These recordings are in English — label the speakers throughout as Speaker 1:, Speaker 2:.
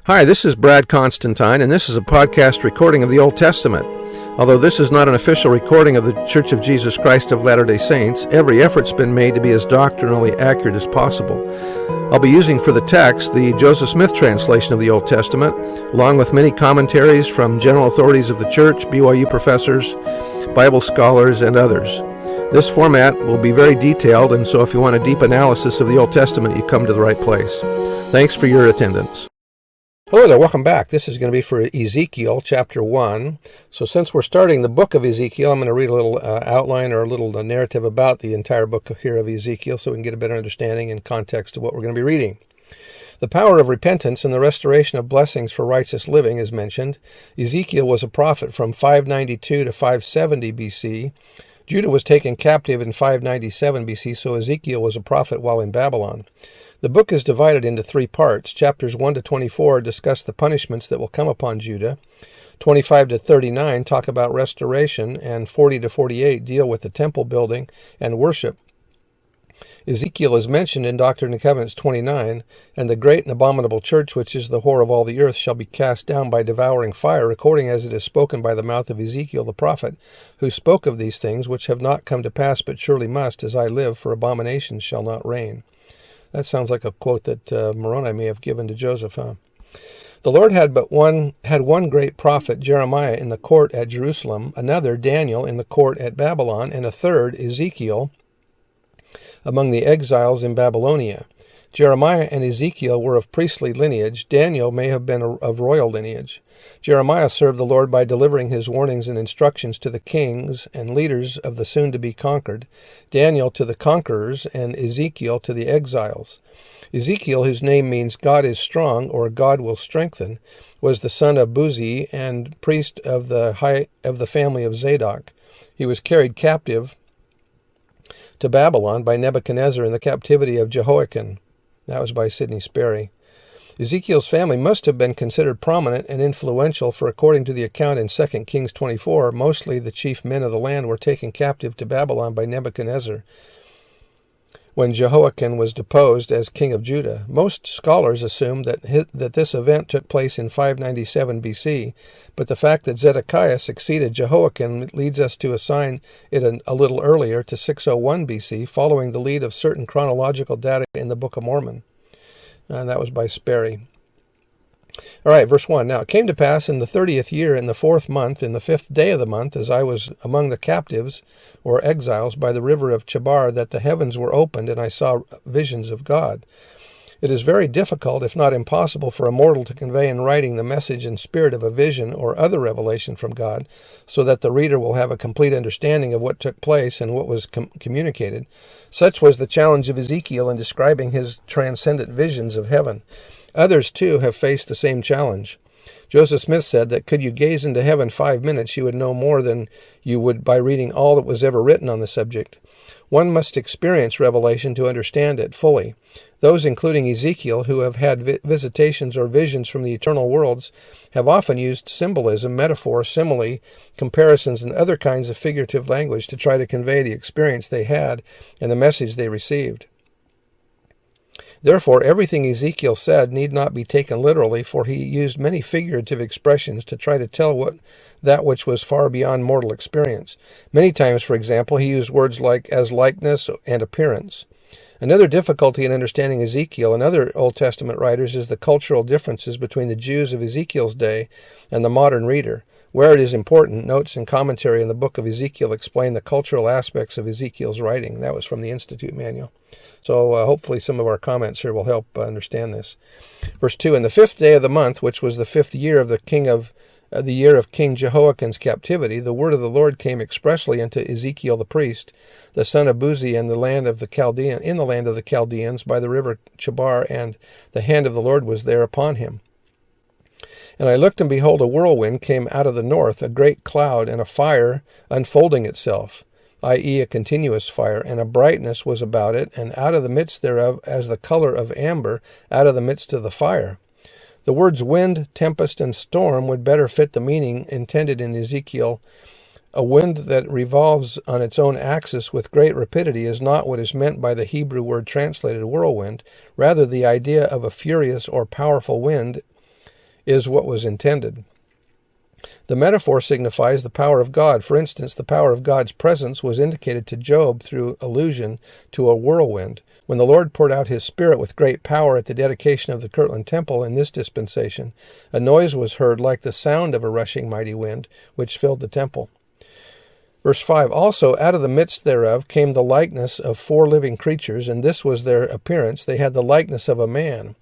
Speaker 1: Hi, this is Brad Constantine, and this is a podcast recording of the Old Testament. Although this is not an official recording of the Church of Jesus Christ of Latter-day Saints, every effort's been made to be as doctrinally accurate as possible. I'll be using for the text the Joseph Smith translation of the Old Testament, along with many commentaries from general authorities of the Church, BYU professors, Bible scholars, and others. This format will be very detailed, and so if you want a deep analysis of the Old Testament, you come to the right place. Thanks for your attendance. Hello there, welcome back. This is going to be for Ezekiel chapter 1. So since we're starting the book of Ezekiel, I'm going to read a little outline or a little narrative about the entire book here of Ezekiel so we can get a better understanding and context of what we're going to be reading. The power of repentance and the restoration of blessings for righteous living is mentioned. Ezekiel was a prophet from 592 to 570 BC. Judah was taken captive in 597 BC, so Ezekiel was a prophet while in Babylon. The book is divided into three parts. Chapters 1 to 24 discuss the punishments that will come upon Judah. 25 to 39 talk about restoration, and 40 to 48 deal with the temple building and worship. Ezekiel is mentioned in Doctrine and Covenants 29, and the great and abominable church, which is the whore of all the earth, shall be cast down by devouring fire, according as it is spoken by the mouth of Ezekiel the prophet, who spoke of these things, which have not come to pass, but surely must, as I live, for abominations shall not reign. That sounds like a quote that Moroni may have given to Joseph, huh? The Lord had one great prophet, Jeremiah, in the court at Jerusalem, another, Daniel, in the court at Babylon, and a third, Ezekiel, among the exiles in Babylonia. Jeremiah and Ezekiel were of priestly lineage. Daniel may have been of royal lineage. Jeremiah served the Lord by delivering his warnings and instructions to the kings and leaders of the soon-to-be conquered, Daniel to the conquerors, and Ezekiel to the exiles. Ezekiel, whose name means God is strong, or God will strengthen, was the son of Buzi and priest of the family of Zadok. He was carried captive to Babylon by Nebuchadnezzar in the captivity of Jehoiakim. That was by Sidney Sperry. Ezekiel's family must have been considered prominent and influential, for according to the account in 2 Kings 24, mostly the chief men of the land were taken captive to Babylon by Nebuchadnezzar when Jehoiakim was deposed as king of Judah. Most scholars assume that this event took place in 597 BC, but the fact that Zedekiah succeeded Jehoiakim leads us to assign it a little earlier, to 601 BC, following the lead of certain chronological data in the Book of Mormon. And that was by Sperry. All right, verse 1. Now it came to pass in the 30th year, in the 4th month, in the 5th day of the month, as I was among the captives, or exiles, by the river of Chebar, that the heavens were opened, and I saw visions of God. It is very difficult, if not impossible, for a mortal to convey in writing the message and spirit of a vision or other revelation from God, so that the reader will have a complete understanding of what took place and what was communicated. Such was the challenge of Ezekiel in describing his transcendent visions of heaven. Others, too, have faced the same challenge. Joseph Smith said that could you gaze into heaven 5 minutes, you would know more than you would by reading all that was ever written on the subject. One must experience revelation to understand it fully. Those, including Ezekiel, who have had visitations or visions from the eternal worlds, have often used symbolism, metaphor, simile, comparisons, and other kinds of figurative language to try to convey the experience they had and the message they received. Therefore, everything Ezekiel said need not be taken literally, for he used many figurative expressions to try to tell that which was far beyond mortal experience. Many times, for example, he used words like as likeness and appearance. Another difficulty in understanding Ezekiel and other Old Testament writers is the cultural differences between the Jews of Ezekiel's day and the modern reader. Where it is important, notes and commentary in the book of Ezekiel explain the cultural aspects of Ezekiel's writing. That was from the Institute Manual. So hopefully some of our comments here will help understand this. Verse 2, in the 5th day of the month, which was the 5th year of the year of King Jehoiakim's captivity, the word of the Lord came expressly unto Ezekiel the priest, the son of Buzi, in the land of the Chaldeans by the river Chebar, and the hand of the Lord was there upon him. And I looked, and behold, a whirlwind came out of the north, a great cloud, and a fire unfolding itself, i.e. a continuous fire, and a brightness was about it, and out of the midst thereof as the color of amber, out of the midst of the fire. The words wind, tempest, and storm would better fit the meaning intended in Ezekiel. A wind that revolves on its own axis with great rapidity is not what is meant by the Hebrew word translated whirlwind. Rather, the idea of a furious or powerful wind is what was intended. The metaphor signifies the power of God. For instance, the power of God's presence was indicated to Job through allusion to a whirlwind. When the Lord poured out his Spirit with great power at the dedication of the Kirtland Temple in this dispensation, a noise was heard like the sound of a rushing mighty wind, which filled the temple. Verse 5, also out of the midst thereof came the likeness of 4 living creatures, and this was their appearance. They had the likeness of a man,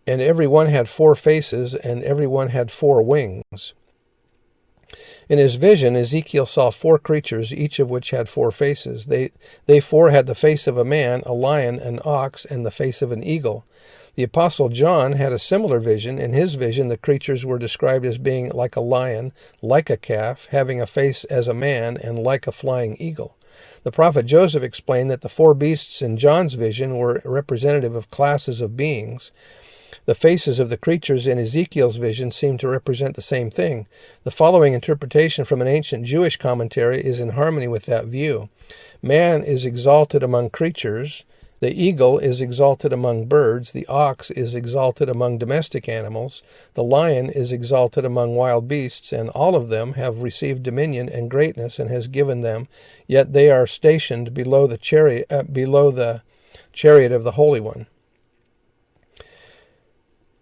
Speaker 1: and every one had 4 faces, and every one had 4 wings. In his vision, Ezekiel saw 4 creatures, each of which had 4 faces. They 4 had the face of a man, a lion, an ox, and the face of an eagle. The Apostle John had a similar vision. In his vision, the creatures were described as being like a lion, like a calf, having a face as a man, and like a flying eagle. The prophet Joseph explained that the 4 beasts in John's vision were representative of classes of beings. The faces of the creatures in Ezekiel's vision seem to represent the same thing. The following interpretation from an ancient Jewish commentary is in harmony with that view. Man is exalted among creatures. The eagle is exalted among birds. The ox is exalted among domestic animals. The lion is exalted among wild beasts, and all of them have received dominion and greatness and has given them, yet they are stationed below the chariot of the Holy One.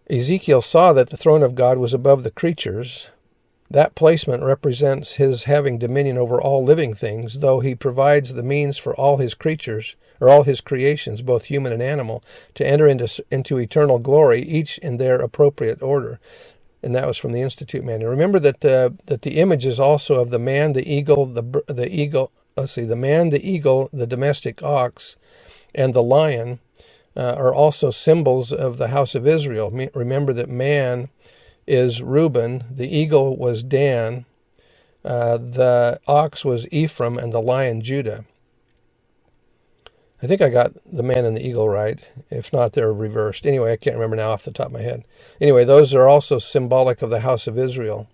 Speaker 1: Ezekiel saw that the throne of God was above the creatures. That placement represents his having dominion over all living things, though he provides the means for all his creatures, or all his creations, both human and animal, to enter into eternal glory, each in their appropriate order. And that was from the Institute Manual. Remember that the image is also of the man, the eagle, the man, the eagle, the domestic ox, and the lion. Are also symbols of the house of Israel. Remember that man is Reuben, the eagle was Dan, the ox was Ephraim, and the lion Judah. I think I got the man and the eagle right. If not, they're reversed. Anyway, I can't remember now off the top of my head. Anyway, those are also symbolic of the house of Israel.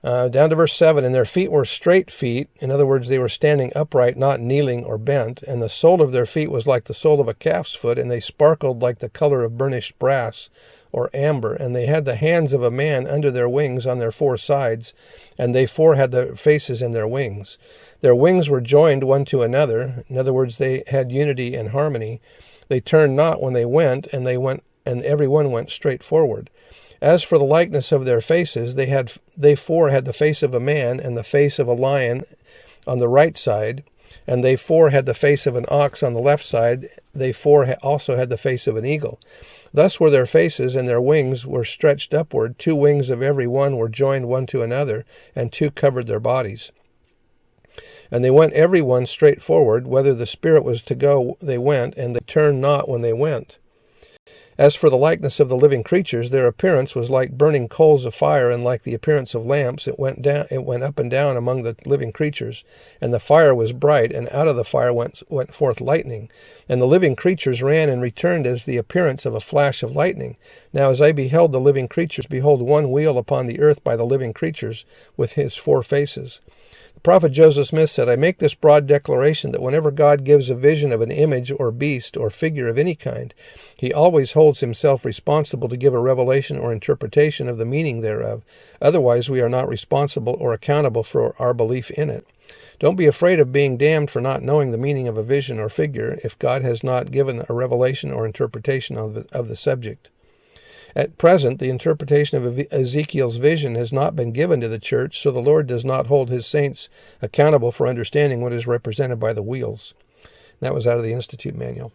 Speaker 1: Down to verse 7, and their feet were straight feet. In other words, they were standing upright, not kneeling or bent. And the sole of their feet was like the sole of a calf's foot, and they sparkled like the color of burnished brass or amber. And they had the hands of a man under their wings on their 4 sides, and they 4 had the faces in their wings. Their wings were joined one to another. In other words, they had unity and harmony. They turned not when they went, and every one went straight forward. As for the likeness of their faces, they 4 had the face of a man and the face of a lion on the right side, and they 4 had the face of an ox on the left side. They 4 also had the face of an eagle. Thus were their faces, and their wings were stretched upward. 2 wings of every one were joined one to another, and 2 covered their bodies. And they went every one straight forward. Whether the Spirit was to go, they went, and they turned not when they went. As for the likeness of the living creatures, their appearance was like burning coals of fire, and like the appearance of lamps. It went up and down among the living creatures, and the fire was bright, and out of the fire went forth lightning. And the living creatures ran and returned as the appearance of a flash of lightning. Now as I beheld the living creatures, behold, one wheel upon the earth by the living creatures, with his 4 faces. The prophet Joseph Smith said, I make this broad declaration that whenever God gives a vision of an image or beast or figure of any kind, he always holds himself responsible to give a revelation or interpretation of the meaning thereof. Otherwise, we are not responsible or accountable for our belief in it. Don't be afraid of being damned for not knowing the meaning of a vision or figure if God has not given a revelation or interpretation of the subject. At present, the interpretation of Ezekiel's vision has not been given to the church, so the Lord does not hold his saints accountable for understanding what is represented by the wheels. That was out of the Institute Manual.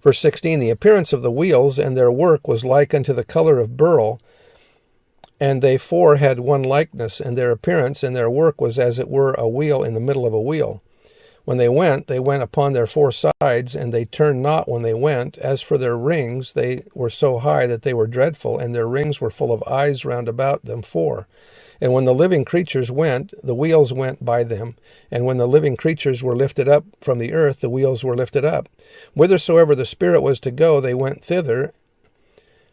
Speaker 1: Verse 16, the appearance of the wheels and their work was like unto the color of beryl, and they 4 had one likeness, and their appearance and their work was as it were a wheel in the middle of a wheel. When they went upon their 4 sides, and they turned not when they went. As for their rings, they were so high that they were dreadful, and their rings were full of eyes round about them 4. And when the living creatures went, the wheels went by them. And when the living creatures were lifted up from the earth, the wheels were lifted up. Whithersoever the Spirit was to go, they went thither,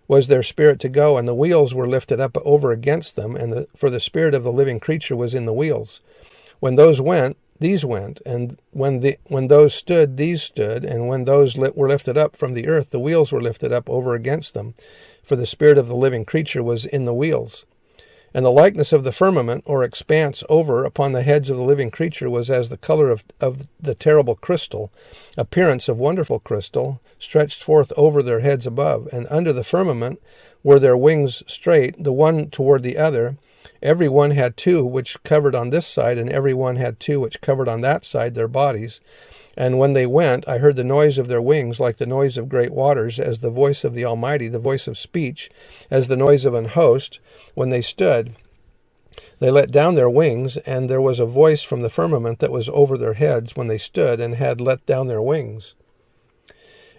Speaker 1: was their spirit to go, and the wheels were lifted up over against them, for the spirit of the living creature was in the wheels. When those went, these went, and when those stood, these stood, and when those were lifted up from the earth, the wheels were lifted up over against them, for the spirit of the living creature was in the wheels. And the likeness of the firmament, or expanse over upon the heads of the living creature, was as the color of the terrible crystal, appearance of wonderful crystal, stretched forth over their heads above. And under the firmament were their wings straight, the one toward the other. Every one had two which covered on this side, and every one had two which covered on that side their bodies. And when they went, I heard the noise of their wings like the noise of great waters, as the voice of the Almighty, the voice of speech, as the noise of an host. When they stood, they let down their wings, and there was a voice from the firmament that was over their heads when they stood and had let down their wings.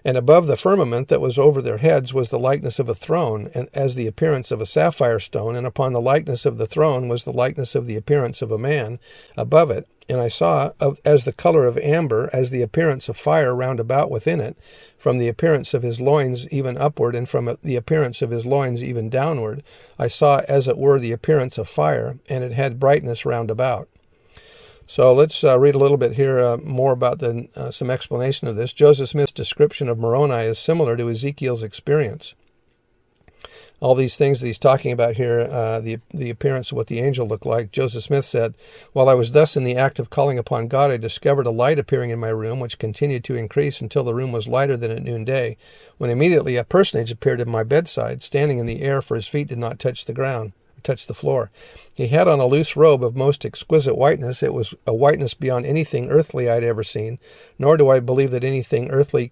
Speaker 1: And above the firmament that was over their heads was the likeness of a throne, and as the appearance of a sapphire stone, and upon the likeness of the throne was the likeness of the appearance of a man above it. And I saw, as the color of amber, as the appearance of fire round about within it, from the appearance of his loins even upward, and from the appearance of his loins even downward. I saw, as it were, the appearance of fire, and it had brightness round about. So let's read a little bit here more about some explanation of this. Joseph Smith's description of Moroni is similar to Ezekiel's experience. All these things that he's talking about here, the appearance of what the angel looked like, Joseph Smith said, "While I was thus in the act of calling upon God, I discovered a light appearing in my room, which continued to increase until the room was lighter than at noonday, when immediately a personage appeared at my bedside, standing in the air, for his feet did not touch the floor. He had on a loose robe of most exquisite whiteness. It was a whiteness beyond anything earthly I had ever seen, nor do I believe that any earthly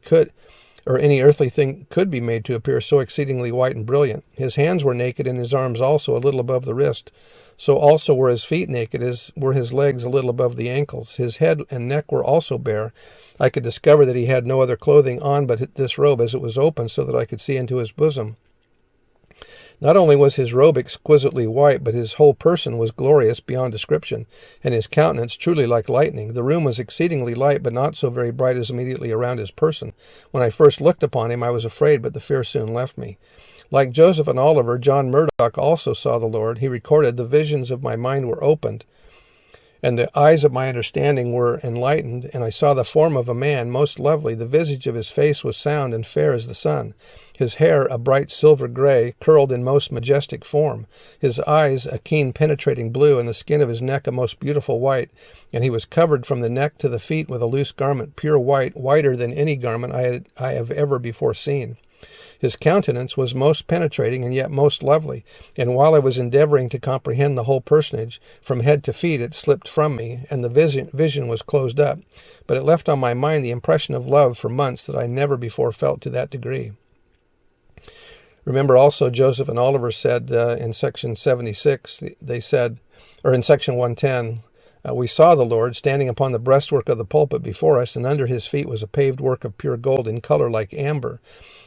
Speaker 1: thing could be made to appear so exceedingly white and brilliant. His hands were naked, and his arms also a little above the wrist. So also were his feet naked, as were his legs a little above the ankles. His head and neck were also bare. I could discover that he had no other clothing on but this robe, as it was open, so that I could see into his bosom. Not only was his robe exquisitely white, but his whole person was glorious beyond description, and his countenance truly like lightning. The room was exceedingly light, but not so very bright as immediately around his person. When I first looked upon him, I was afraid, but the fear soon left me. Like Joseph and Oliver, John Murdoch also saw the Lord. He recorded, "The visions of my mind were opened, and the eyes of my understanding were enlightened, and I saw the form of a man, most lovely. The visage of his face was sound and fair as the sun. His hair a bright silver gray, curled in most majestic form. His eyes a keen penetrating blue, and the skin of his neck a most beautiful white. And he was covered from the neck to the feet with a loose garment, pure white, whiter than any garment I have ever before seen. His countenance was most penetrating and yet most lovely, and while I was endeavoring to comprehend the whole personage, from head to feet it slipped from me, and the vision was closed up, but it left on my mind the impression of love for months that I never before felt to that degree." Remember also Joseph and Oliver said in section 76, they said, or in section 110, "We saw the Lord standing upon the breastwork of the pulpit before us, and under his feet was a paved work of pure gold in color like amber.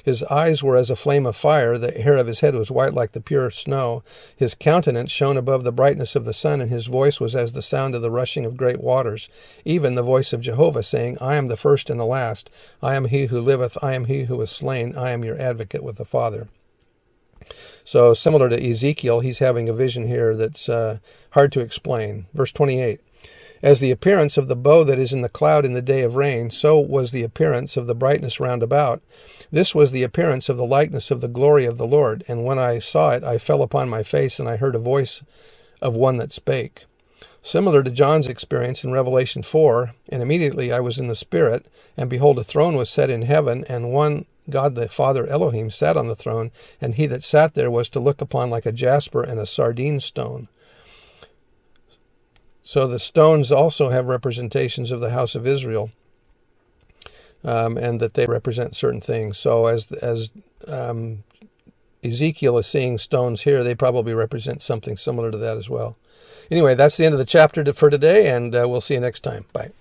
Speaker 1: His eyes were as a flame of fire, the hair of his head was white like the pure snow. His countenance shone above the brightness of the sun, and his voice was as the sound of the rushing of great waters, even the voice of Jehovah, saying, I am the first and the last. I am he who liveth, I am he who was slain, I am your advocate with the Father." So similar to Ezekiel, he's having a vision here that's hard to explain. Verse 28. "As the appearance of the bow that is in the cloud in the day of rain, so was the appearance of the brightness round about. This was the appearance of the likeness of the glory of the Lord. And when I saw it, I fell upon my face, and I heard a voice of one that spake." Similar to John's experience in Revelation 4, "And immediately I was in the Spirit, and behold, a throne was set in heaven, and one, God the Father Elohim, sat on the throne, and he that sat there was to look upon like a jasper and a sardine stone." So the stones also have representations of the house of Israel, and that they represent certain things. So as Ezekiel is seeing stones here, they probably represent something similar to that as well. Anyway, that's the end of the chapter for today, and we'll see you next time. Bye.